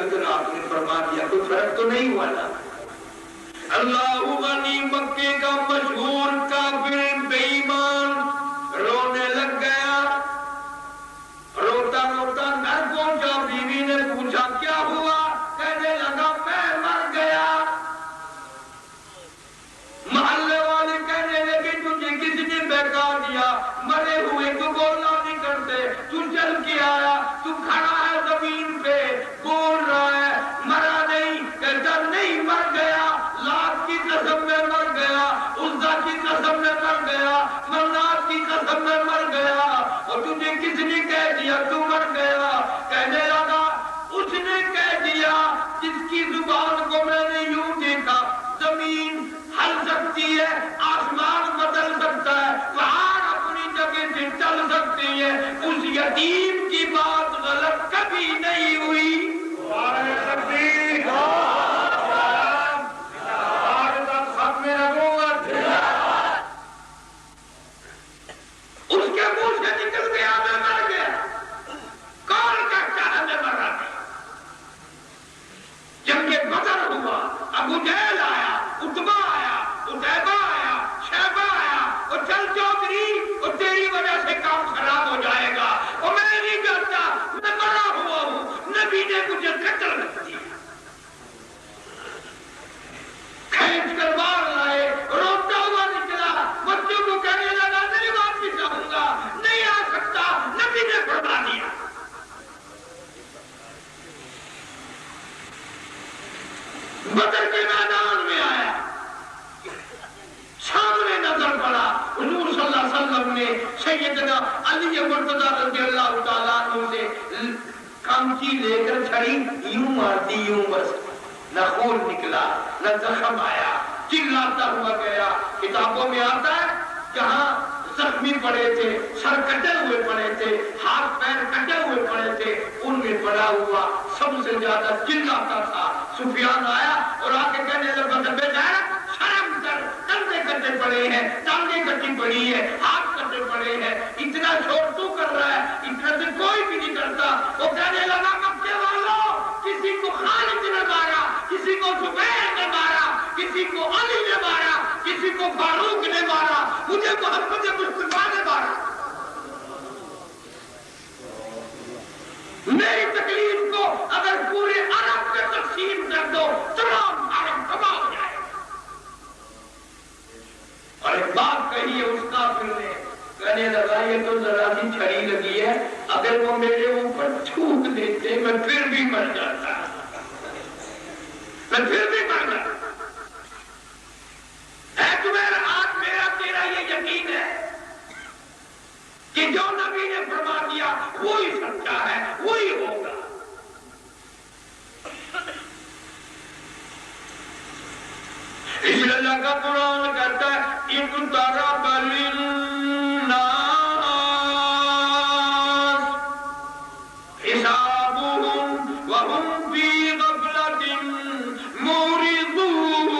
اتنا آپ نے فرما دیا، کوئی فرق تو نہیں ہوا نا؟ اللہ غنی مکے کا مشہور کافر بے ایمان رونے لگ گیا، روتا روتا گھر پہنچا، بیوی نے پوچھا کیا ہوا؟ کہنے لگا میں مر گیا۔ محلے والے کہنے لگے تجھے کس نے بہکا دیا؟ مرے ہوئے تو بولنا نہیں کرتے، تو چل کے آیا، تو کھڑا ہے زمین پہ بول رہا ہے مرا نہیں، کہتا نہیں مر گیا، لات کی قسم میں مر گیا، عزا کی قسم میں مر گیا، منات کی قسم میں مر گیا، اور تجھے کس نے کہہ دیا تو مر گیا؟ کہنے لگا اس نے کہہ دیا جس کی زبان کو میں نے یوں دیکھا، زمین ہل سکتی ہے، آسمان بدل سکتا ہے، پہاڑ اپنی جگہ سے چل سکتی ہے، اس یتیم کی بات غلط کبھی نہیں ہوئی۔ اس کے منہ سے نکل گیا میں مر گیا، کون کہتا ہے میں مرا نہیں؟ جب کہ بدر ہوا، ابو جہل آیا، عتبہ آیا، عتیبہ آیا، شیبہ آیا، اور چل چودھری اور تیری وجہ سے کام خراب ہو جائے گا، اور میں نہیں کرتا، میں مرا ہوا ہوں، نبی نے مجھے قتل کر دیا۔ کھینچ کر باہر لائے، روتا ہوا نکلا، بچوں کو کہنے لگا نہیں واپس آؤں گا، نہیں آ سکتا، نبی نے فرما دیا۔ بدر کے میدان میں آیا، سامنے نظر پڑا، حضور صلی اللہ علیہ وسلم نے سیدنا علی مرتضیٰ رضی اللہ تعالیٰ عنہ سے کانچی لے کر چھڑی یوں مارتی، یوں بس نہ خون نکلا نہ زخم آیا، چلاتا ہوا گیا۔ کتابوں میں آتا ہے جہاں زخمی پڑے تھے، سر کٹے ہوئے پڑے تھے، ہاتھ پیر کٹے ہوئے پڑے تھے، ان میں پڑا ہوا سب سے زیادہ چلاتا تھا۔ سفیان آیا اور آ کے کہنے لگا بے غیرت شرم کر، کندھے کٹے پڑے ہیں، ٹانگیں کٹی پڑی ہے، ہاتھ کٹے پڑے ہیں، اتنا شور تو کر رہا ہے، اتنا سے کوئی بھی نہیں کرتا۔ وہ کہنے لگا مکے والوں، کسی کو خالد نے مارا، کسی کو زبیر نے مارا، کسی کو علی نے مارا، کسی کو فاروق نے مارا، مجھے محمد مصطفیٰ نے مارا۔ میری تکلیف کو اگر پورے عرب میں تقسیم کر دو، تمام عرب تباہ ہو جائے۔ اور ایک بات کہی ہے اس کافر نے، کہنے لگا یہ تو ذرا سی چھڑی لگی ہے، اگر وہ میرے اوپر تھوک دیتے میں پھر بھی مر جاتا، میں پھر بھی مر جاتا۔ ہے تمہارا آج میرا تیرا یہ یقین ہے کہ جو نبی نے فرما دیا وہی سچا ہے، وہی ہوگا۔ اس لیے اللہ کا قرآن کہتا ہے اقترب للناس حسابهم وهم في غفلة معرضون۔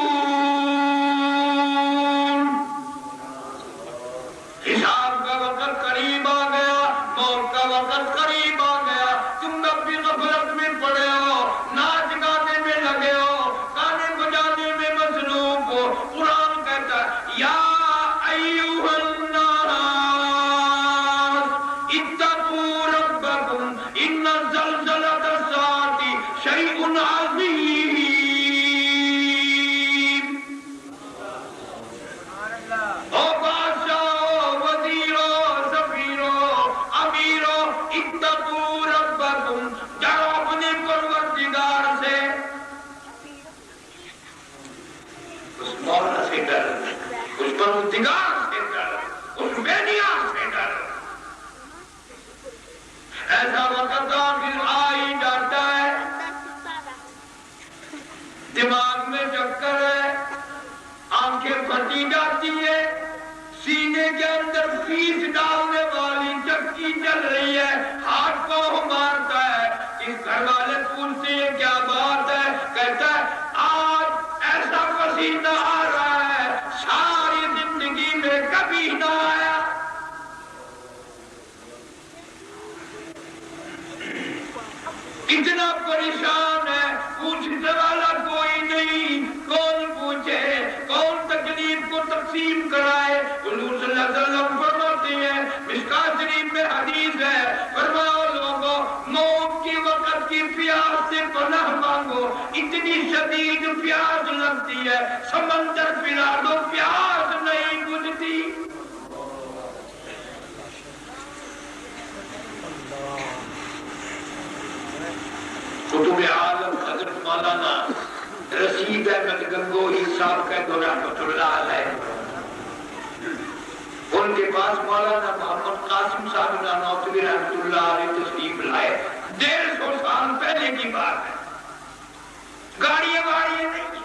حساب کا وقت قریب آ گیا، موت کا وقت قریب آ گیا، تم اپنی غفلت میں پڑے ہو، ناچ گانے میں لگے ہو، گانے بجانے میں مصروف ہو۔ قرآن کہتا ہے یا ایھا الناس اتقوا ربکم ان زلزلۃ الساعۃ شیء عظیم۔ او بادشاہو، وزیرو، سفیرو، امیرو، اتقوا ربکم، ڈرو اپنے پروردگار سے۔ اس مولا سے ڈر، اس پروردگار سے ڈر، اس بینیاز سے ڈر۔ ایسا وقت آخر آ ہی جاتا ہے، دماغ میں چکر ہے، آنکھیں پھٹی جاتی ہے، سینے کے اندر فیس ڈالنے والی چکی چل رہی ہے، ہاتھ پاؤں مارتا ہے۔ اس گھر والے پوچھتے ہیں کیا بات ہے؟ کہتا ہے آج ایسا پسینہ آ رہا ہے ساری زندگی میں کبھی نہ آیا۔ اتنا پریشان ہے، پیاس لگتی ہے، سمندر پلا دو پیاس نہیں بجھتی۔ قطب عالم حضرت مولانا رشید احمد گنگوہی صاحب کا دو رحمۃ اللہ علیہ، ان کے پاس مولانا محمد قاسم صاحب نانوتوی رحمۃ اللہ علیہ تشریف لائے، 150 سال پہلے کی بات ہے۔ گاڑیاں نہیں،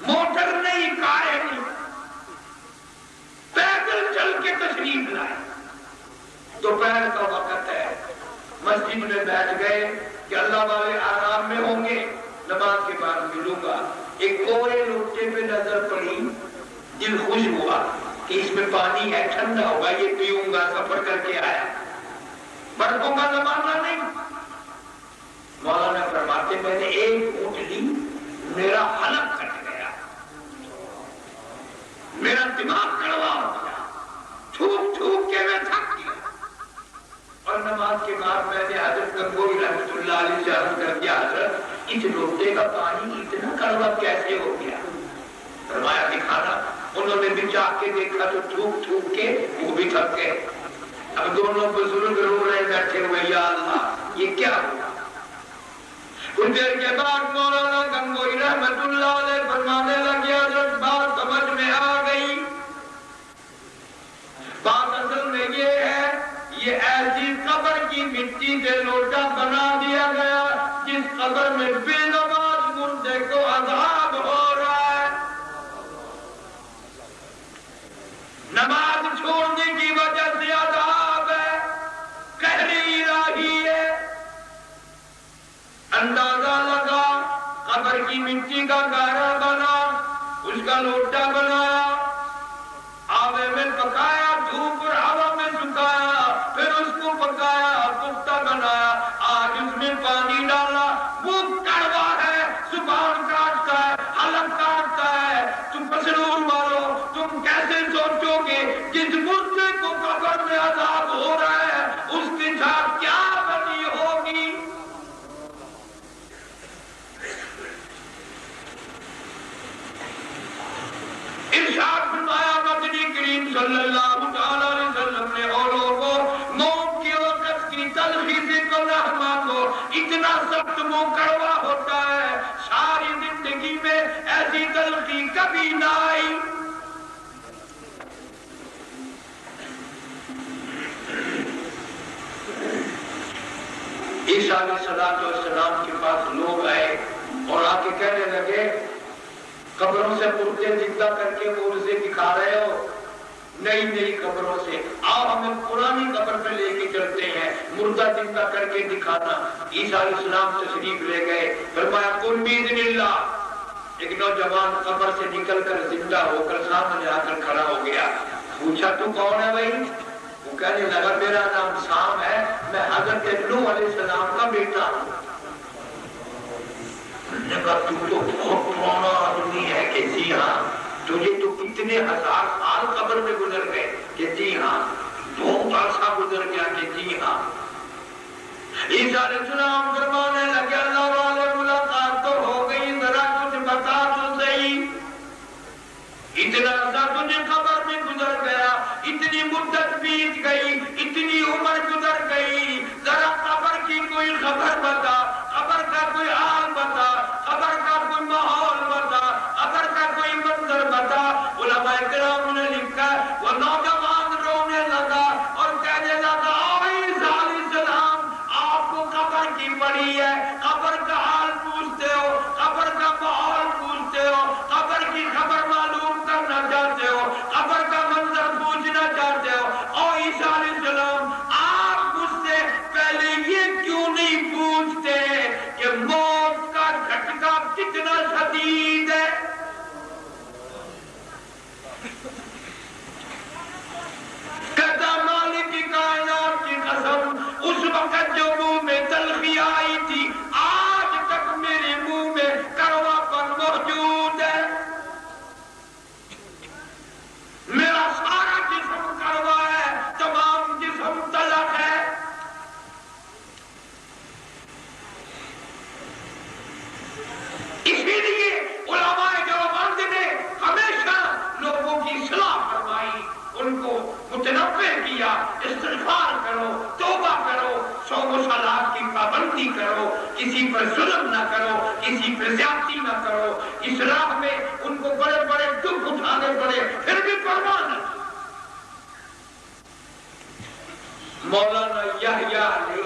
موٹر نہیں، کاریں نہیں، پیدل چل کے تشریف لائے۔ دوپہر کا وقت ہے، مسجد میں بیٹھ گئے کہ اللہ والے آرام میں ہوں گے، نماز کے بعد ملوں گا۔ ایک کورے لوٹے پہ نظر پڑی، دل خوش ہوا کہ اس میں پانی ہے، ٹھنڈا ہوگا، یہ پیوں گا، سفر کر کے آیا، برفوں کا زمانہ نہیں۔ مولانا فرماتے میں نے ایک اونٹ لی، میرا حلق کٹ گیا، میرا دماغ کڑوا ہو گیا، تھوک کے میں تھک گیا۔ اور نماز کے بعد میں نے حضرت گنگوہی رحمۃ اللہ علیہ سے عرض کر دیا، حضرت اس لوٹے کا پانی اتنا کڑوا کیسے ہو گیا؟ فرمایا دکھانا۔ انہوں نے بھی چاہ کے دیکھا تو تھوک کے وہ بھی تھک گئے۔ اب دونوں بزرگ رو رہے بیٹھے ہوئے، یا اللہ یہ کیا ہوا؟ کچھ دیر کے بعد مولانا گنگوہی رحمۃ اللہ علیہ فرمانے لگے، حضرت بات سمجھ میں آ گئی، بات اصل میں یہ ہے، یہ ایسی قبر کی مٹی سے لوٹا بنا دیا گیا جس قبر میں بے نماز مردے کو عذاب ہو رہا ہے، نماز چھوڑنے کی وجہ سے عذاب ہے، قہر الہی ہے۔ اندازہ لگا، قبر کی مٹی کا گارا بنا، اس کا لوٹا بنایا، آبے میں پکایا، دھوپ اور ہوا میں سکھایا، پھر اس کو پکایا، پختہ بنایا، آج اس میں پانی ڈالا، وہ کڑوا ہے، زبان کاٹتا ہے، حلق کاٹتا ہے۔ تم پسرور والو، تم کیسے سوچو گے جس مردے کو قبر میں عذاب ہو رہا ہے اس کی جان کیا بنی ہوگی؟ ارشاد فرمایا مدنی کریم صلی اللہ علیہ وسلم نے اوروں کو موت کے وقت کی تلخی سے کو رحمہ کو اتنا سخت منہ کڑوا ہوتا ہے، ساری زندگی میں ایسی تلخی کبھی نہ آئی۔ عیسیٰ علیہ السلام کے پاس لوگ آئے اور آ کے کہنے لگے، قبروں سے مردے زندہ کر کے مورزے دکھا رہے ہو، نئی قبروں سے، آؤ ہمیں پرانی قبر پہ لے کے چلتے ہیں، مردہ زندہ کر کے دکھانا۔ عیسیٰ علیہ السلام تشریف لے گئے، فرمایا کن باذن اللہ۔ ایک نوجوان قبر سے نکل کر زندہ ہو کر سامنے آ کر کھڑا ہو گیا، پوچھا تو کون ہے بھائی؟ وہ کہنے لگا میرا نام سام ہے، میں حضرت نوح علیہ السلام کا بیٹا ہوں۔ نے کہا تو بہت پرانا آدمی ہے کہ جی ہاں، تجھے تو کتنے ہزار سال قبر میں گزر گئے کہ جی ہاں، بہت عرصہ گزر گیا کہ جی ہاں۔ عیسیٰ علیہ السلام فرمانے لگے اللہ والے ملاقات تو ہو گئی، ذرا کچھ بتا تو صحیح، اتنا عرصہ تجھے قبر میں گزر گیا، اتنی مدت بیت گئی، اتنی عمر گزر گئی، ذرا قبر کی کوئی خبر بتا، قبر کا کوئی حال بتا، قبر کا کوئی ماحول بتا، قبر کا کوئی منظر بتا۔ علماء کرام نے لکھا وہ نوجوان رونے لگا اور کہنے لگا عیسیٰ علیہ السلام آپ کو قبر کی پڑی ہے، قبر کا حال پوچھتے ہو، قبر کا ماحول پوچھتے ہو، قبر کی خبر معلوم کرنا چاہتے ہو، قبر کا منظر پوچھنا چاہتے ہو، اور عیسیٰ علیہ السلام آپ مجھ سے پہلے یہ کیوں نہیں پوچھتے کہ موت کا جھٹکا کتنا شدید ہے؟ ان کو متنبہ کیا استغفار کرو، توبہ کرو، صوم و صلات کی پابندی کرو، کسی پر ظلم نہ کرو، کسی پر زیادتی نہ کرو. اس راہ میں ان کو بڑے بڑے دکھ اٹھانے پڑے پھر بھی پرواہ نہ. مولانا یحییٰ علی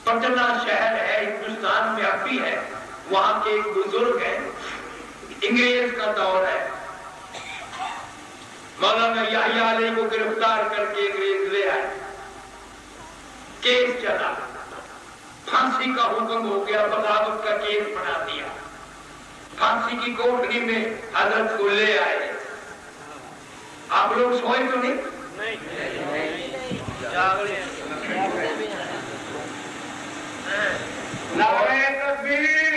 پٹنہ شہر ہے ہندوستان میں اب بھی ہے، وہاں کے ایک بزرگ ہیں، انگریز کا دور ہے. مولانا یحییٰ علی کو گرفتار کر کے انگریز لے آئے، کیس چلا، پھانسی کا حکم ہو گیا، بغاوت کا کیس بنا دیا. پھانسی کی کوٹری میں حضرت کو لے آئے. آپ لوگ سوئے تو نہیں؟ نعرہ تکبیر،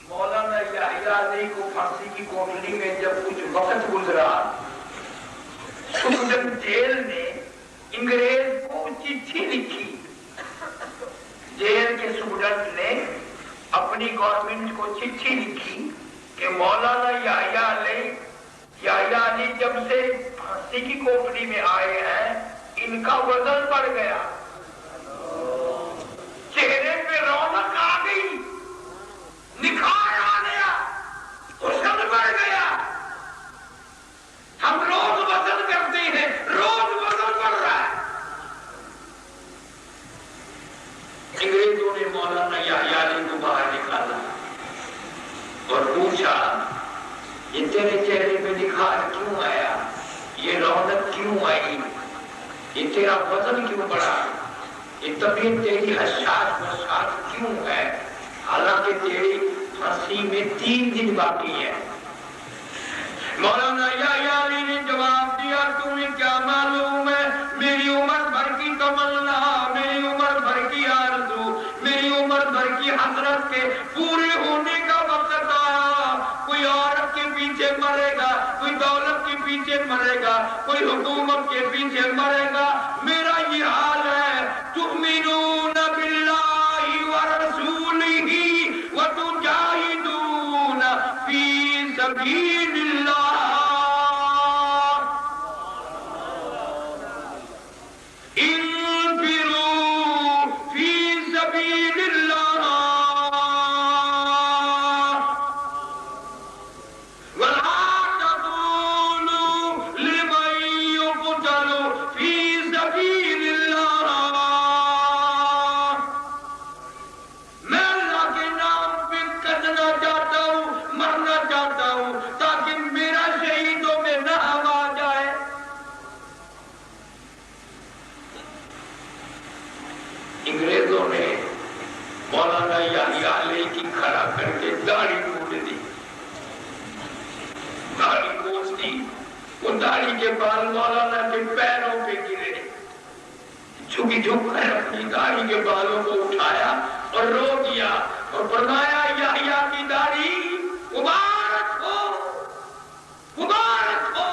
مولانا یحییٰ علی کو پھانسی کی کوٹری میں جب کچھ وقت گزرا، سوڈن جیل نے انگریز کو چٹھی لکھی. جیل کے سوڈن نے اپنی گورنمنٹ کو چٹھی لکھی کہ مولانا یحییٰ علی جب سے پھانسی کی کوٹری میں آئے ہیں ان کا وزن بڑھ گیا، چہرے پہ رونق آ گئی، نکھار آ گیا، حسن بڑھ گیا. ہم روز وزن کرتے ہیں، روز وزن بڑھ رہا ہے. انگریزوں نے مولانا یحییٰ علی کو باہر نکالا اور پوچھا یہ تیرے چہرے پہ نکھار کیوں آیا، یہ رونق کیوں آئی، یہ تیرا وزن کیوں بڑھا، یہ طبیعت تیری حساس بساس کیوں ہے، حالانکہ تیری پھانسی میں 3 دن باقی ہے. مولانا یحییٰ علی نے جواب دیا تمہیں کیا معلوم ہے، میری عمر بھر کی تمنا، میری عمر بھر کی آرزو، میری عمر بھر کی حسرت کے پورے ہونے کا وقت آیا. کوئی عورت کے پیچھے مرے گا، کوئی دولت کے پیچھے مرے گا، کوئی حکومت کے پیچھے مرے گا. میرا یہ حال ہے، تؤمنون باللہ ورسولہ وتجاہدون فی سبیل اللہ. انگریزوں نے مولانا یحییٰ علی کی کھڑا کر کے داڑھی کوٹ دی، داڑھی کوٹ دی. وہ داڑھی کے بال مولانا کے پیروں پہ گرے، جھک جھک کر اپنی داڑھی کے بالوں کو اٹھایا اور رو دیا اور فرمایا یحییٰ کی داڑھی مبارک ہو، مبارک ہو،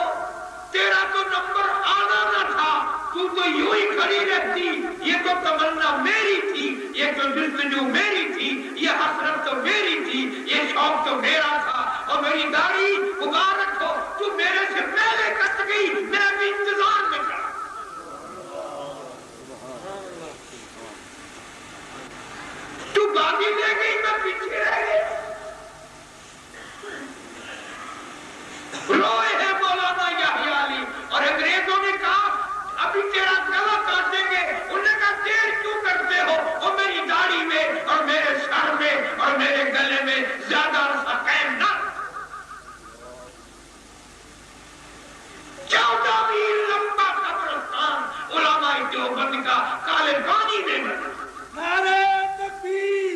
تیرا تو نمبر آنا نہ تھا، تو یوں ہی کھڑی رہتی. یہ تو تمنا میری تھی، یہ تو جستجو میری تھی، یہ حسرت تو میری تھی، یہ شوق تو میرا تھا، اور میری داڑھی مبارک ہو، تو میرے سے پہلے کٹ گئی، میں بھی انتظار میں کھڑا. تو باقی لے گئی، میں پیچھے رہ گئی. روئے ہیں مولانا یحییٰ علی، اور انگریزوں نے کہا ابھی تیرا گلا کاٹیں گے. انہوں نے کہا دیر کیوں کرتے ہو، اور میری داڑھی میں اور میرے سر میں اور میرے گلے میں زیادہ عرصہ قائم نہ. 14 میل لمبا قبرستان علماء دیوبند کا کالے پانی میں بنا. نعرہ تکبیر،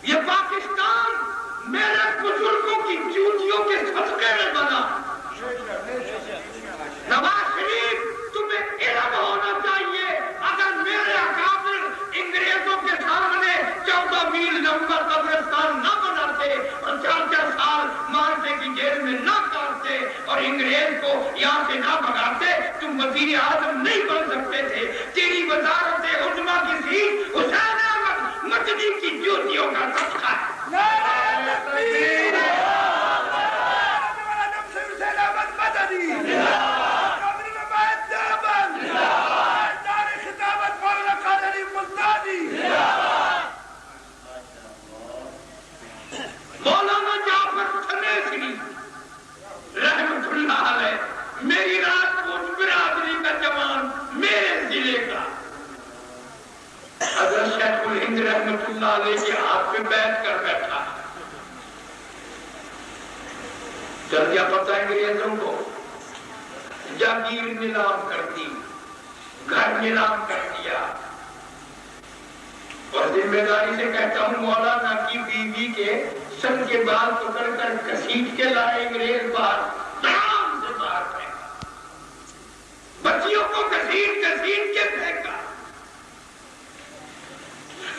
یہ پاکستان میرے بزرگوں کی جوتیوں کے صدقے میں بنا. نواز شریف تمہیں علم ہونا چاہیے، اگر میرے اکابر انگریزوں کے سامنے 14 میل لمبا قبرستان نہ بناتے وزیر اعظم نہیں بن سکتے تھے، تیری وزارت عظمیٰ کی سیٹ حسین احمد مدنی کی جوتیوں کا صدقہ ہے۔ نعرہ تکبیر، حسین احمد مدنی، قبر نمائد دیوبند، دار خطابت مولانا قادری ملتانی، مولانا جعفر تھنیسری رحمت اللہ علیہ، میری راجپوت برادری کا جوان، میرے ضلع کا، حضرت شیخ الہند رحمت اللہ علیہ کے ہاتھ پہ بیٹھ کر بیٹھا۔ چل گیا پتہ انگریزوں کو، جاگیر نیلام کر دی، گھر نیلام کر دیا، اور ذمہ داری سے کہتا ہوں مولانا کی بیوی کے سر کے بال پکڑ کر گھسیٹ کے لائے انگریز باہر، دھام سے باہر پھینکا، بچیوں کو گھسیٹ کے پھینکا۔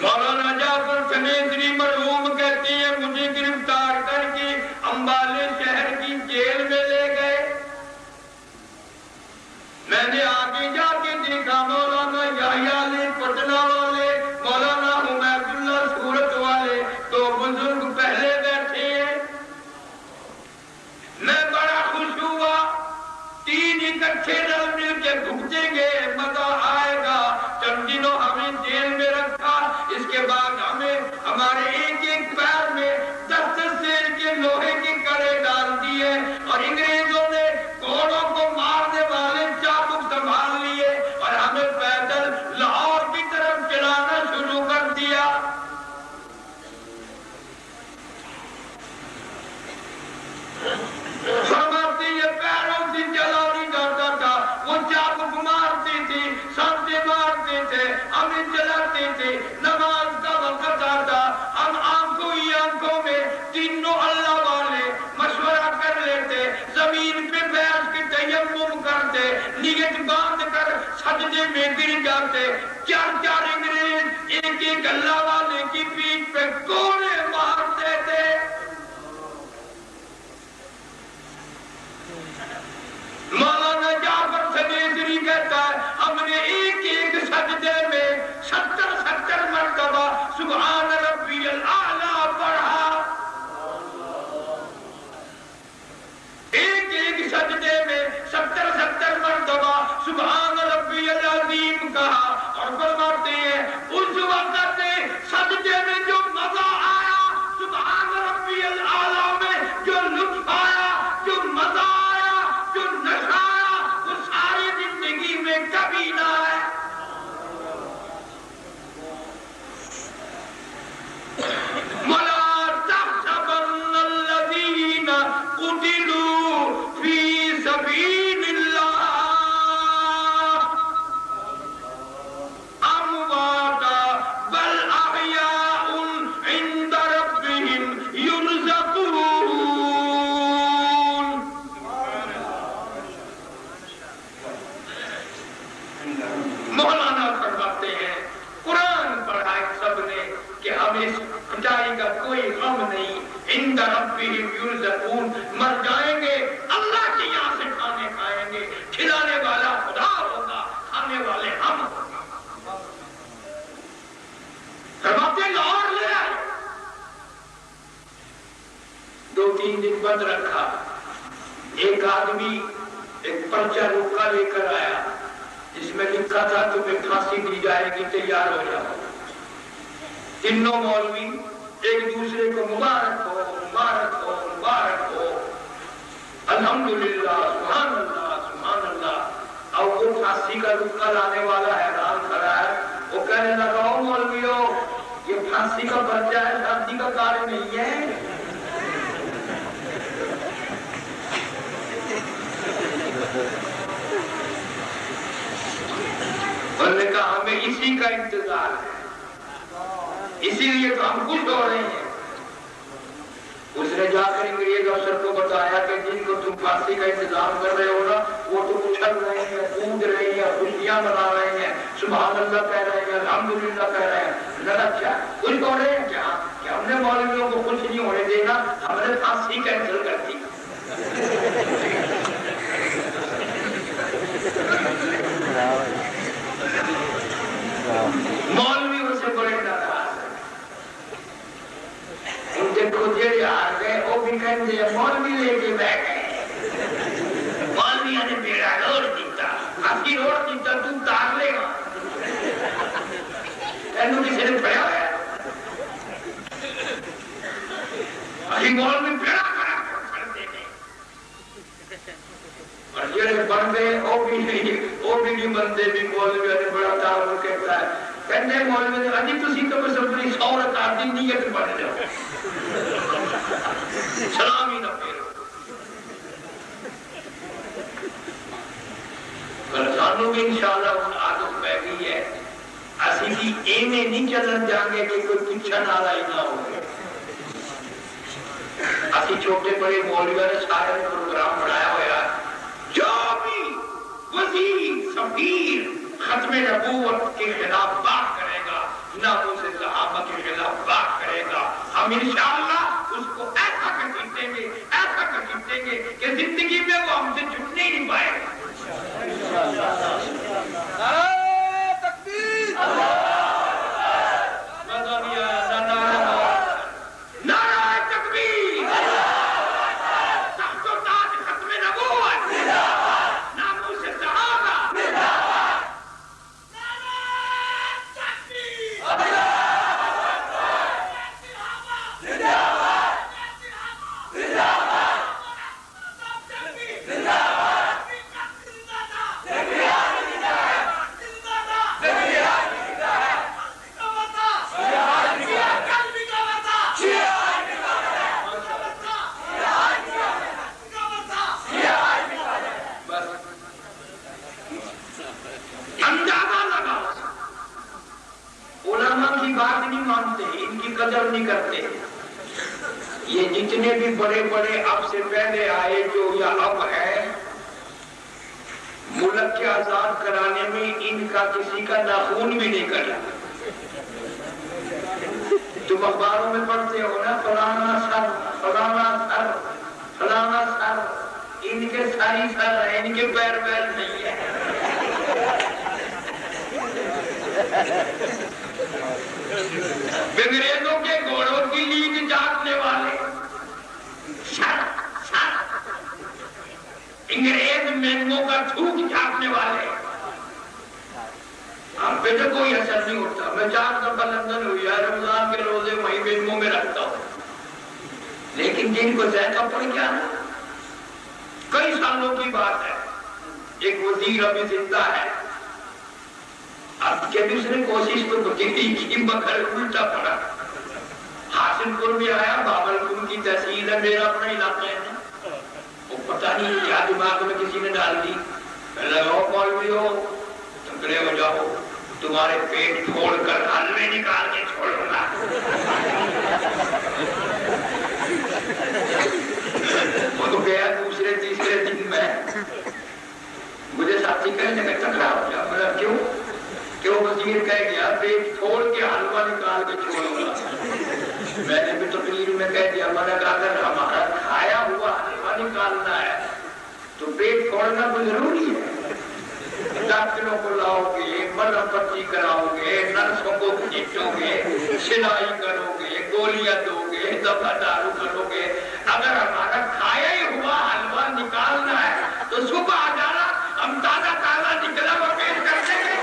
مولانا جعفر تھنیسری مرحوم کہتے ہیں مجھے گرفتار کر کے امبالے شہر کی جیل میں لے گئے۔ میں نے آگے جا کے دیکھا مولانا یحییٰ علی پٹنہ والے، مولانا حمید اللہ سورت والے تو بزرگ پہلے بیٹھے ہیں۔ میں بڑا خوش ہوا، تین اکٹھے رل مل کے گھٹیں گے، مزہ آئے گا۔ چند دنوں ہمیں جیل میں رکھا، اس کے بعد ہمیں ہمارے ایک ایک پیر میں 10 سیر کے لوہے کے کڑے ڈال دیے، اور انگریزوں نے گھوڑوں کو مارنے والے چابک سنبھال لیے اور ہمیں پیدل لاہور کی طرف چلانا شروع کر دیا۔ فرماتے یہ پیروں سے چلا نہیں جاتا تھا، وہ چابک مارتے تھے، سانٹے مارتے تھے، ہمیں چلاتے تھے۔ نماز کا وقت آتا، ہم آنکھوں ہی آنکھوں میں تینوں اللہ والے مشورہ کر لیتے، زمین پہ بیٹھ کے تیمم کرتے، نیت باندھ کر سجدے میں گر جاتے۔ 4 انگریز ایک ایک اللہ والے کی پیٹھ پہ کوڑے مارتے تھے۔ مولانا جعفر تھنیسری کہتا ہے ہم نے ایک ایک سجدے میں 70 مرتبہ سبحان ربی الاعلیٰ پڑھا، ایک ایک سجدے میں 70 مرتبہ سبحان ربی العظیم کہا، اور فرماتے ہیں اس وقت سجدے میں جو مزہ آیا، سبحان ربی الاعلیٰ میں جو لطف آیا، جو مزہ آیا، جو نشہ آیا، وہ ساری زندگی میں کبھی نہ آیا۔ وَلَا تَحْسَبَنَّ الَّذِينَ قُتِلُوا فِي سَبِيلِ اللَّهِ أَمْوَاتًا بَلْ أَحْيَاءٌ عِندَ رَبِّهِمْ يُرْزَقُونَ۔ مولانا فرماتے ہیں قرآن پڑھا سب نے کہ ہمیں اس کٹائی کا کوئی غم نہیں، عند ربہم یرزقون، مر جائیں گے اللہ کے یہاں سے کھانے کھائیں گے، کھلانے والا خدا ہوگا، کھانے والے ہم ہوگا۔ فرماتے لاہور لے آئے، 2-3 دن بند رکھا، ایک آدمی ایک پرچہ روکا لے کر آیا جس میں لکھا تھا تمہیں پھانسی دی جائے گی، تیار ہو جاؤ۔ تینوں مولوی ایک دوسرے کو مبارک ہو مبارک ہو مبارک ہو، الحمدللہ سبحان اللہ سبحان اللہ۔ اب وہ پھانسی کا رکا لانے والا حیران کھڑا ہے، وہ کہنے لگا او مولویو یہ پھانسی کا پرچہ ہے، شادی کا کارڈ نہیں ہے۔ انہوں نے کہا ہمیں اسی کا انتظار ہے، اسی لیے تو ہم خوش ہو رہے ہیں۔ اس نے جا کر انگریز افسر کو بتایا کہ جن کو تم پھانسی کا انتظام کر رہے ہو نا، وہ تو اچھل رہے ہیں، کود رہے ہیں، خوشیاں منا رہے ہیں، سبحان اللہ کہہ رہے ہیں، الحمدللہ کہہ رہے ہیں۔ لگا اچھا خوش ہو رہے ہیں کیا کہ ہم نے مولویوں کو خوش نہیں ہونے دینا، ہم نے پھانسی کینسل کر دی۔ کہندے مولوی لے کے بیٹھے مولویاں نے بیڑا روڑ دیتا اسی روڑ دیتا تو تار لے گا تینوں کسی نے پڑھا ہے اسی مولوی بیڑا کرا کرتے ہیں اور جڑے بندے وہ بھی نہیں بندے بھی مولوی نے بڑا تعاون کہتا ہے کہنے مولوی نے اجی تسی تو بس اپنی سورت آدھی نیت پڑھ جاؤ سلام ہی نہ پھیرو پر سانوں بھی انشاءاللہ ان عادت پہ گئی ہے اسی بھی ایمیں نہیں چلن جائیں گے کہ کوئی پچھا نالا ہی نہ ہو اسی چھوٹے بڑے مولویوں نے سارے پروگرام بنایا ہوا جو بھی وزیر سفیر ختم نبوت کے خلاف بات کرے گا ناموس صحابہ کے خلاف بات کرے گا ہم انشاءاللہ اس کو ایسا کٹیب دیں گے کہ زندگی میں وہ ہم سے چھٹنے ہی نہیں پائے گا نعرہ تکبیر نعرہ تکبیر تخت و تاج ختم نبوت ناموس صحابہ قدر نہیں کرتے یہ جتنے بھی بڑے بڑے اب سے پہلے آئے جو یا اب ہے ملک کے آزاد کرانے میں ان کا کسی کا ناخون بھی نہیں کرا تم اخباروں میں پڑھتے ہو نا فلانا سر ان کے ساری سر ہیں ان کے پیر نہیں ہے انگریزوں کے گھوڑوں کی لیگ جاننے والے انگریز مینگوں کا تھوک جاننے والے ہم پہ تو کوئی اثر نہیں ہوتا میں 4 دفعہ لندن ہوئی ہے رمضان کے روزے وہیں مینگوں میں رکھتا ہوں لیکن جن کو ذائقہ پڑ گیا نا کئی سالوں کی بات ہے ایک وزیر ابھی زندہ ہے اب جب اس نے کوشش تو کی مگر الٹا پڑا حاصل پور بھی آیا بابلپور کی تحصیل ہے میرا اپنا علاقہ ہے وہ پتہ نہیں کیا دماغ میں کسی نے ڈال دی لگاؤ مولوی ہو تم کھڑے ہو جاؤ تمہارے پیٹ پھوڑ کر حلوے نکال کے چھوڑوں گا وہ تو گیا دوسرے تیسرے دن میں مجھے ساتھی کہنے لگا ٹکرا ہو جاؤ مطلب کیوں کہ وہ وزیر کہہ گیا پیٹ پھوڑ کے حلوہ نکال کے چھوڑوں گا میں نے بھی تقریر میں کہہ دیا میں نے کہا اگر ہمارا کھایا ہوا حلوہ نکالنا ہے تو پیٹ پھوڑنا تو ضروری ہے ڈاکٹروں کو لاؤ گے مرہم پٹی کراؤ گے نرسوں کو پیٹو گے سلائی کرو گے گولیاں دو گے دوا دارو کرو گے اگر ہمارا کھایا ہی ہوا حلوہ نکالنا ہے تو صبح آ جانا ہم تازہ نکلا ہوا پیش کر دیں گے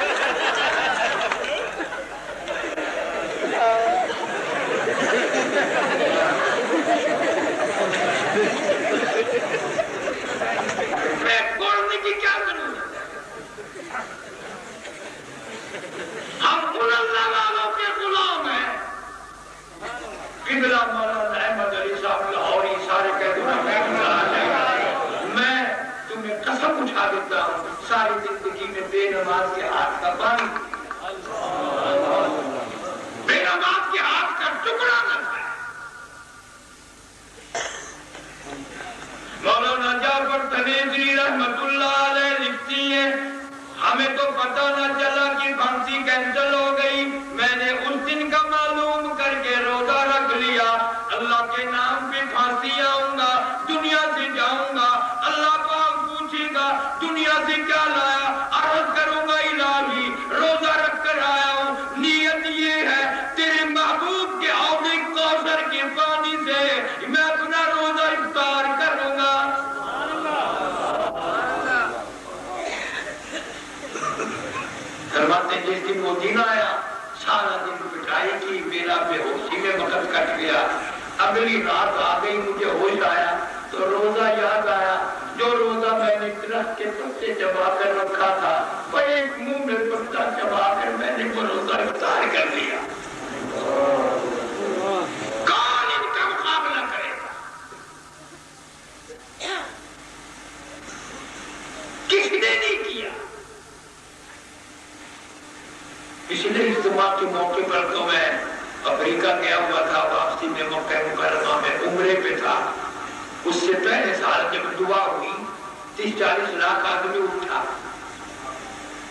کی کیا ضرورت ہے ہم اللہ والوں کے غلام ہیں قبلہ مولانا احمد علی صاحب لاہوری سارے کہتے ہیں میں تمہیں قسم اٹھا دیتا ہوں ساری زندگی میں بے نماز کے ہاتھ کا پانی بے نماز کے ہاتھ کا ٹکڑا نہ ہے مولانا جعفر تنیزری رحمت اللہ علیہ لکھتی ہیں ہمیں تو پتہ نہ چلا کہ پھانسی کینسل ہو گئی میں نے اس دن کا معلوم کر کے روزہ رکھ لیا اللہ کے نام پہ پھانسی آؤں گا دنیا سے جاؤں گا اللہ پاک پوچھے گا دنیا سے کیا لایا عرض کروں گا الہی روزہ رکھ کر آیا ہوں نیت یہ ہے تیرے محبوب کے حوض کوثر کے پانی سے میں اپنا روزہ دن وہ دن آیا، سارا دن پٹائی کی، میرا بے ہوشی میں وقت کٹ گیا۔ اگلی رات آ گئی، مجھے ہوش آیا تو روزہ یاد آیا، جو روزہ میں نے درخت کے پتے چبا کر رکھا تھا، وہ ایک منہ میں پتا چبا کر میں نے وہ روزہ افطار کر لیا۔ کون ان کا مقابلہ کرے گا؟ کس نے نہیں کیا؟ پچھلے اجتماع کے موقع پر تو میں افریقہ گیا ہوا تھا، واپسی میں مکہ مکرمہ میں عمرے پہ تھا۔ اس سے پہلے سال جب دعا ہوئی 30-40 لاکھ آدمی اٹھا،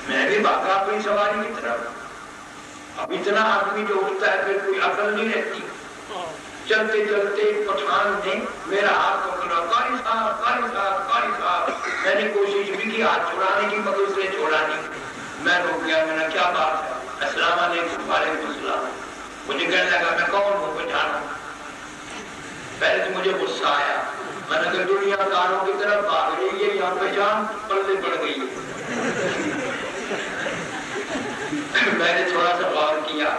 میں بھی بھاگا اپنی سواری کی طرف۔ اب اتنا آدمی جو اٹھتا ہے پھر کوئی عقل نہیں رہتی۔ چلتے چلتے پٹھان نے میرا ہاتھ پکڑا، قاری صاحب قاری صاحب قاری صاحب۔ میں نے کوشش بھی کی ہاتھ چھڑانے کی، مگر اس نے چھوڑا نہیں۔ میں رک گیا، میں نے کیا بات ہے؟ السلام علیکم۔ وعلیکم السلام۔ مجھے کہنے لگا میں کون ہوں، پہچانا؟ پہلے تو مجھے غصہ آیا، میں نے کہا دنیا داروں کی طرف بھاگ رہی ہے، یہاں پہچان پلے پڑ گئی ہے۔ میں نے تھوڑا سا غور کیا،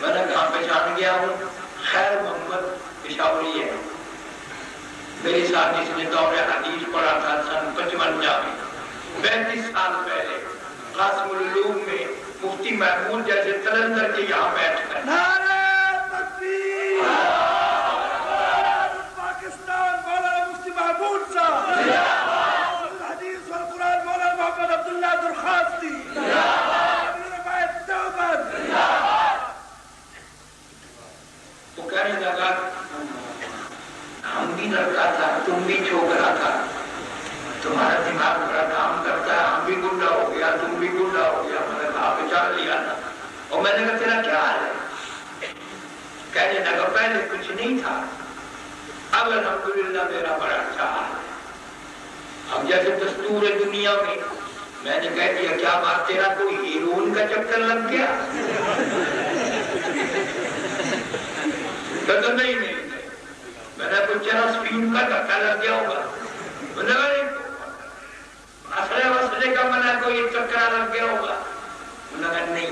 میں نے کہاں پہچان گیا ہوں؟ خیر محمد پشاوری ہے، میرے ساتھ جس نے دور حدیث پڑھا تھا سن 55 میں، 35 سال پہلے قاسم العلوم میں مفتی محمود جیسے تلندر کے یہاں بیٹھ کر نعرہ تکبیر! پاکستان مولانا مفتی محمود صاحب، الحدیث والقرآن مولانا محمد عبداللہ درخواستی، علماء دیوبند۔ وہ کہنے لگا ہم بھی لڑکا تھا، تم بھی چھوکرا تھا، تمہارا دماغ بڑا کام کرتا ہے، ہم بھی گنڈا ہو گیا، تم بھی گنڈا ہو گیا۔ میں نے کہا پہچان لیا تھا۔ اور میں نے کہا تیرا کیا حال ہے؟ کہنے لگا پہلے کچھ نہیں تھا، اب الحمدللہ میرا بڑا اچھا حال ہے۔ اب جیسے دستور دنیا میں نے کہہ دیا کیا بات تیرا کوئی ہیرون کا چکر لگ گیا؟ کہتا نہیں نہیں، میں نے کوئی چرسپین کا دھکا لگ گیا ہوگا، میں نے کہا اسلے وسلے کا میں نے کوئی چکرا لگ گیا ہوگا، میں نے کہا نہیں۔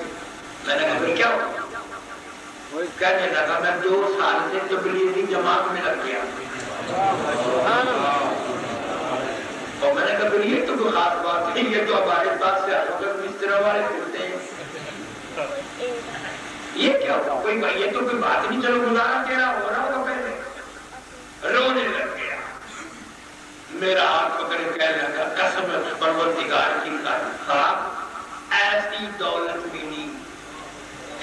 میں نے کہا کیا ہوگا؟ کہنے لگا میں 2 سال سے تبلیغی جماعت میں لگ گیا۔ اور میں نے کہا پھر یہ تو کوئی خاص بات نہیں، یہ تو ہمارے پاس سے حضرت مسترہ والے کرتے ہیں، یہ کیا ہوگا؟ کوئی بھائی یہ تو کوئی بات نہیں، چلو گزارا تیرا ہو رہا ہوگا۔ پہلے رونے لگ گیا، میرا ہاتھ پکڑ کہنے لگا قسم پروردگار کی خواب ایسی دولت بھی نہیں،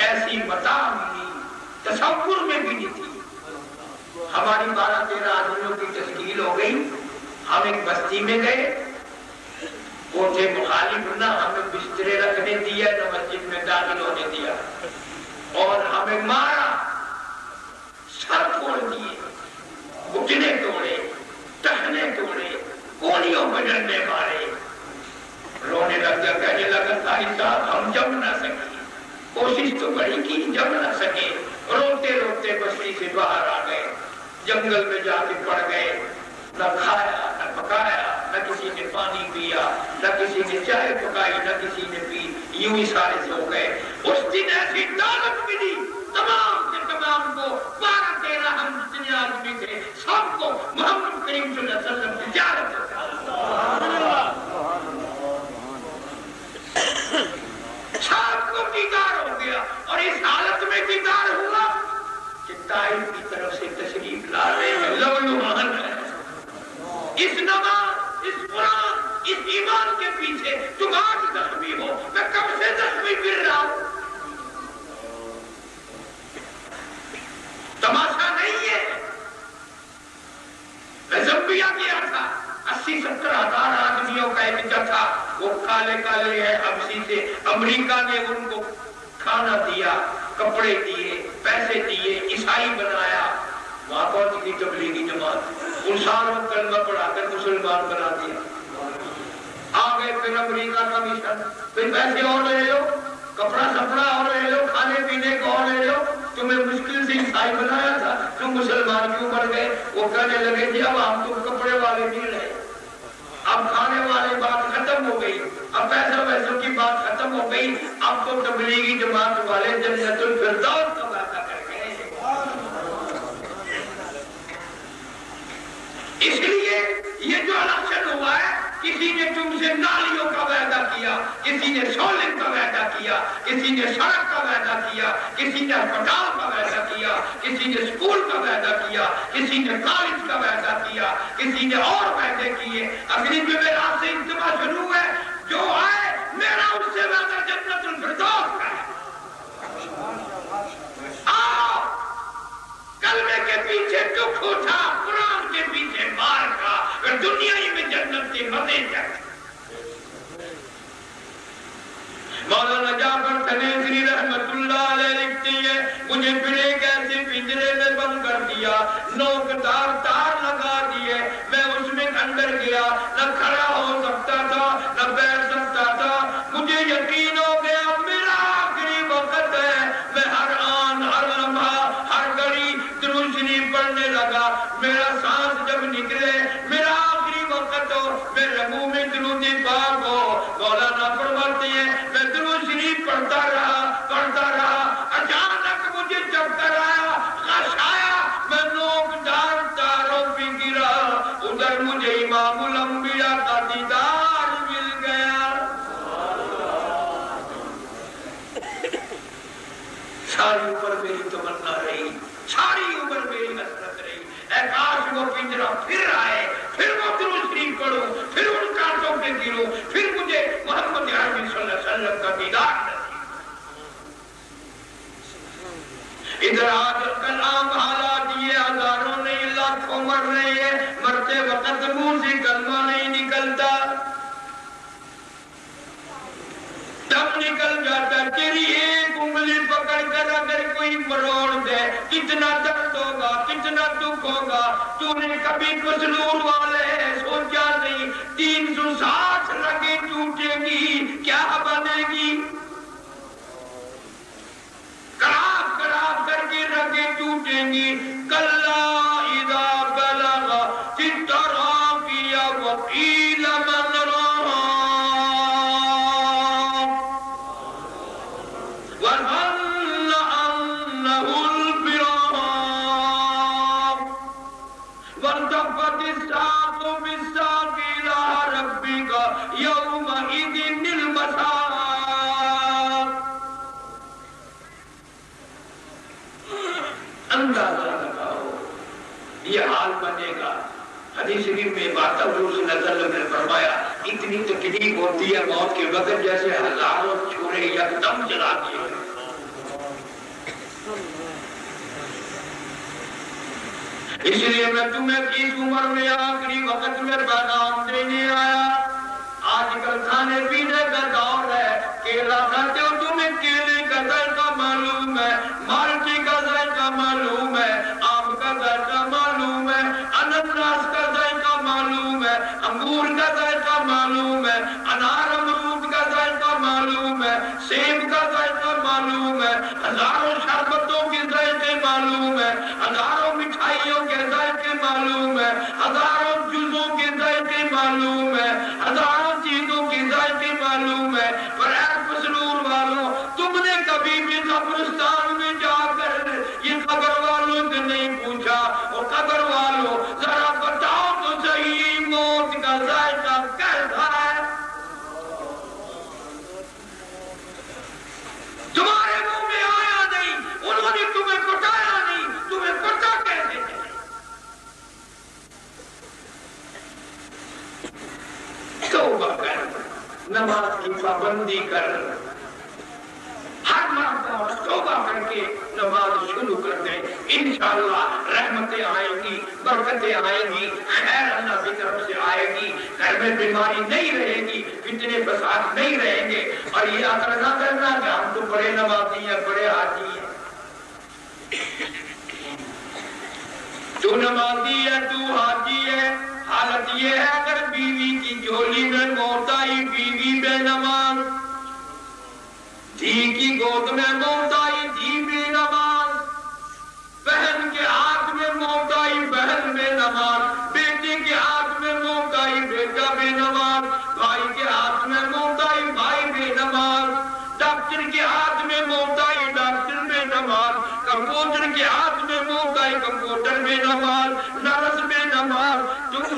ایسی متاع بھی نہیں، تصور میں بھی نہیں تھی۔ ہماری 12-13 آدمیوں کی تشکیل ہو گئی، ہم ایک بستی میں گئے، وہ تھے مخالف، نہ ہمیں بسترے رکھنے دیا نہ مسجد میں داخل ہونے دیا، اور ہمیں مارا، سر پھوڑ دیے، گھٹنے توڑے، ٹہنے توڑے، گولیوں پہ ڈنڈے مارے۔ رونے لگ گیا، کہنے لگا بھائی صاحب ہم جم نہ سکے، کوشش تو بڑی کی جم نہ سکے، روتے روتے بستی سے باہر آ گئے، جنگل میں جا کے پڑ گئے، نہ کھایا نہ پکایا، نہ کسی نے پانی پیا، نہ کسی نے چائے پکائی، نہ کسی نے پی، یوں ہی سارے سو گئے۔ اس دن ایسی دولت ملی تمام کے تمام کو، 12-13 ہم جتنے آدمی تھے سب کو محمد کریم صلی اللہ علیہ وسلم کی زیارت سب کو دیدار ہو گیا، اور اس حالت میں دیدار ہوا کہ طائف کی طرف سے تشریف لا رہے ہیں لولوان ہے۔ اس نماز، اس قرآن، اس ایمان کے پیچھے تم آج زخمی ہو، میں کب سے زخمی پھر رہا ہوں۔ تماشا نہیں ہے، میں زمبیا گیا تھا، 80-70 ہزار آدمیوں کا ایک جتھا، وہ کالے کالے ہے حبشی سے، امریکہ نے ان کو کھانا دیا، کپڑے دیے، پیسے دیے، عیسائی بنایا۔ وہاں پہنچ گئی تبلیغی جماعت، ان ساروں کلمہ پڑھا کر مسلمان بنا دیا۔ آگے پھر امریکہ کا مشن، پھر پیسے اور لے لو، کپڑا سپڑا اور لے لو، کھانے پینے کو اور لے لو، تمہیں مشکل سے عیسائی بنایا تھا، تم مسلمان کیوں بن گئے؟ وہ کہنے لگے جی اب ہم تم کپڑے والے نہیں رہے، اب کھانے والے بات ختم ہو گئی، اب پیسوں کی بات ختم ہو گئی، اب تو تبلیغی جماعت والے جنت الفردوس کا وعدہ کر گئے۔ اس لیے یہ جو الیکشن ہوا ہے، کسی نے تم سے نالیوں کا وعدہ کیا، کسی نے سولر کا وعدہ کیا، کسی نے سڑک کا وعدہ کیا، کسی نے اسپتال کا وعدہ کیا، کسی نے اسکول کا وعدہ کیا، کسی نے کالج کا وعدہ کیا، کسی نے اور وعدے کیے۔ اگلی جمعرات سے اجتماع شروع ہے، جو آئے میرا اس سے وعدہ جنت الفردوس کا ہے۔ آؤ، کلمے کے پیچھے دکھ اٹھا، قرآن کے پیچھے مار کا، اور دنیا ہی میں جنت کے مزے چکھ۔ مولانا جعفر تنیسری رحمت اللہ علیہ لکھتے ہیں، مجھے پھر ایک ایسے پنجرے میں بند کر دیا، نوکدار تار لگا دیے، میں اس میں اندر گیا، نہ کھڑا ہو سکتا تھا نہ بیٹھ سکتا تھا۔ مجھے یقین ہو گیا میرا آخری وقت ہے، میں ہر آن ہر لمحہ ہر گھڑی درود شریف پڑھنے لگا۔ میرا سانس جب نکلے میرا آخری وقت ہو، میرے منہ میں درود پاک ہو۔ مولانا فرماتے ہیں میں درود شریف پڑھتا رہا، اچانک مجھے چکر آیا، غش آیا، میں نوکدار تاروں پہ گرا، ادھر مجھے امام الانبیاء کا دیدار مل گیا۔ ساری عمر میری تمنا رہی، ساری عمر میری حسرت رہی، اے کاش وہ پنجرا پھر آئے، پھر وہ درود شریف پڑھوں، پھر ان کانٹوں پہ گروں، پھر مجھے محمد عربی صلی اللہ علیہ وسلم کا دیدار نصیب۔ ادھر آج کل عام حالات یہ ہزاروں نہیں لاکھوں مر رہے ہیں، مرتے وقت منہ سے کلمہ نہیں نکلتا، دم نکل جاتا۔ تیری ایک انگلی پکڑ کر اگر کوئی مروڑ دے کتنا درد ہوگا، کتنا دکھ ہوگا۔ تو نے کبھی مسلور والے سوچا نہیں 360 رگیں ٹوٹیں گی کیا بنے گی؟ کراف کراف کر کے رگیں ٹوٹیں گی۔ کلا اذا بلغ التراقی وقیل من راق وظن انه الفراق والتفت الساق بالساق الى ربك يومئذ المساق۔ اندازہ لگاؤ یہ حال بنے گا۔ حدیث شریف میں بات حضور صلی اللہ علیہ وسلم نے فرمایا اتنی تکلیف ہوتی ہے موت کے وقت جیسے ہزاروں چھوڑے یکدم جلا دیے۔ اس لیے میں تمہیں اس عمر میں آخری وقت میں پیغام دینے آیا۔ آج کل کھانے پینے کا دور ہے، کیلا کھاتے ہو تمہیں کیلے کا ذائقہ معلوم ہے، مالٹی کا ذائقہ معلوم ہے، آم کا ذائقہ معلوم ہے، انناس کا ذائقہ معلوم ہے، انگور کا ذائقہ معلوم ہے، انار امرود کا ذائقہ معلوم ہے، سیب کا ذائقہ معلوم ہے، ہزاروں شربتوں کے ذائقے معلوم ہے، ہزاروں مٹھائیوں کے ذائقے معلوم ہے، ہزاروں جوسوں کے ذائقے معلوم ہے، ہزاروں چیزوں کے ذائقے معلوم ہے۔ پر اے مسرور والوں، تم نے کبھی بھی قبرستان میں جا کر یہ قبر والوں سے نہیں پوچھا اور قبر والوں ذرا بتاؤ تو صحیح موت کا ذائقہ کیسا ہے؟ تمہارے منہ میں آیا نہیں، انہوں نے تمہیں بتایا نہیں، تمہیں پتا کیسے ہے؟ توبہ کر، نماز کی پابندی کر، ہر مرتبہ توبہ کر کے نماز شروع کر دیں، انشاءاللہ رحمتیں آئیں گی، برکتیں آئیں گی، خیر اللہ کی طرف سے آئے گی، گھر میں بیماری نہیں رہے گی، فتنے فساد نہیں رہیں گے۔ اور یہ اثر نہ کرنا کہ ہم تو بڑے نمازی ہیں، بڑے حاجی ہیں۔ تو نمازی ہے، تو حاجی ہے، حالت یہ ہے اگر بیوی کی جھولی میں موت آئی بیوی بے نماز، دھی کی گود میں موت آئی دھی بے نماز، بہن کے ہاتھ میں موت آئی بہن بے نماز، بیٹے کے ہاتھ میں موت آئی بیٹا بے نماز، بھائی کے ہاتھ میں موت آئی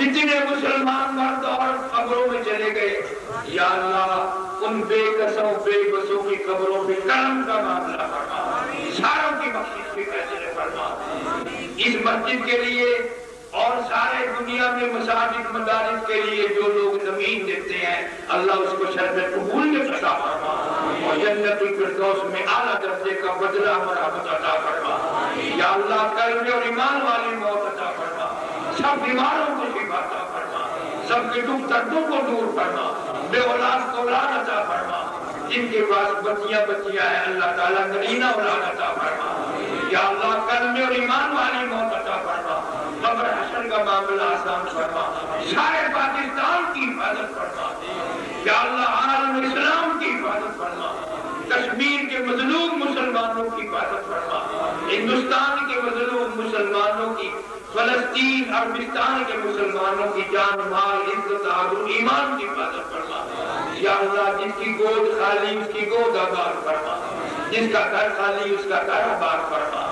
کتنے مسلمان مرد اور قبروں میں چلے گئے، یا اللہ ان بے کسوں بے بسوں کی قبروں میں کرم کا معاملہ فرما، ساروں کی بخشش کے فیصلے فرما۔ اس مسجد کے لیے اور سارے دنیا میں مساجد مدارس کے لیے جو لوگ زمین دیتے ہیں، اللہ اس کو شرف قبولیت عطا فرما اور جنت الفردوس میں اعلیٰ درجے کا بدلہ مرحمت عطا فرما۔ یا اللہ کلمے اور ایمان والی موت عطا فرما، سب بیماروں کو شفا عطا فرما، سب کے دکھ دردوں کو دور فرما، بے اولاد کو اولاد عطا فرما، جن کے پاس بچیاں ہیں اللہ تعالیٰ نرینہ اولاد عطا فرما۔ یا اللہ کلمے اور ایمان والی موت عطا فرما، قبر حشر کا معاملہ آسان فرما، سارے پاکستان کی حفاظت فرما۔ یا اللہ عالم اسلام کی حفاظت فرما، کشمیر کے مظلوم مسلمانوں کی حفاظت فرما، ہندوستان کے مظلوم مسلمانوں کی، فلسطین عربستان کے مسلمانوں کی جان مال عزت آبرو ایمان کی حفاظت فرما۔ یا اللہ جس کی گود خالی اس کی گود آباد فرما، جس کا گھر خالی اس کا گھر آباد فرما،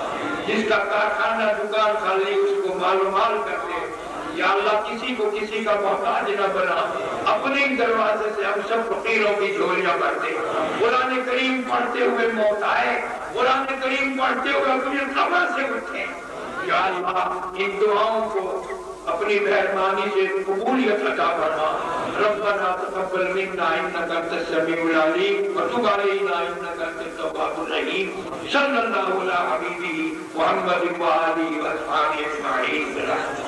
جس کا کارخانہ دکان خالی اس کو مال و مال کر دے۔ یا اللہ کسی کو کسی کا محتاج نہ بنا، اپنے دروازے سے ہم سب فقیروں کی جھولیاں بھر دے۔ قرآن کریم پڑھتے ہوئے موت آئے، قرآن کریم پڑھتے ہوئے اپنی قبر سے اٹھیں۔ یا اللہ ان دعاؤں کو اپنی مہربانی سے قبولیت عطا فرما۔ ربنا تقبل منا انك انت السميع العليم وتب علينا انك انت التواب الرحيم صلی اللہ علی حبیبہ محمد وآلہ واصحابہ اجمعین برحمتہ۔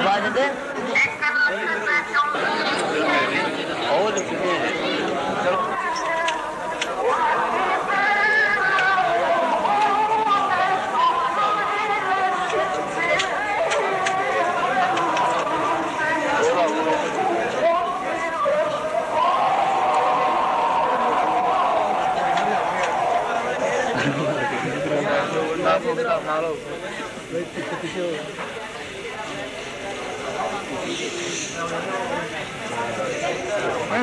واجد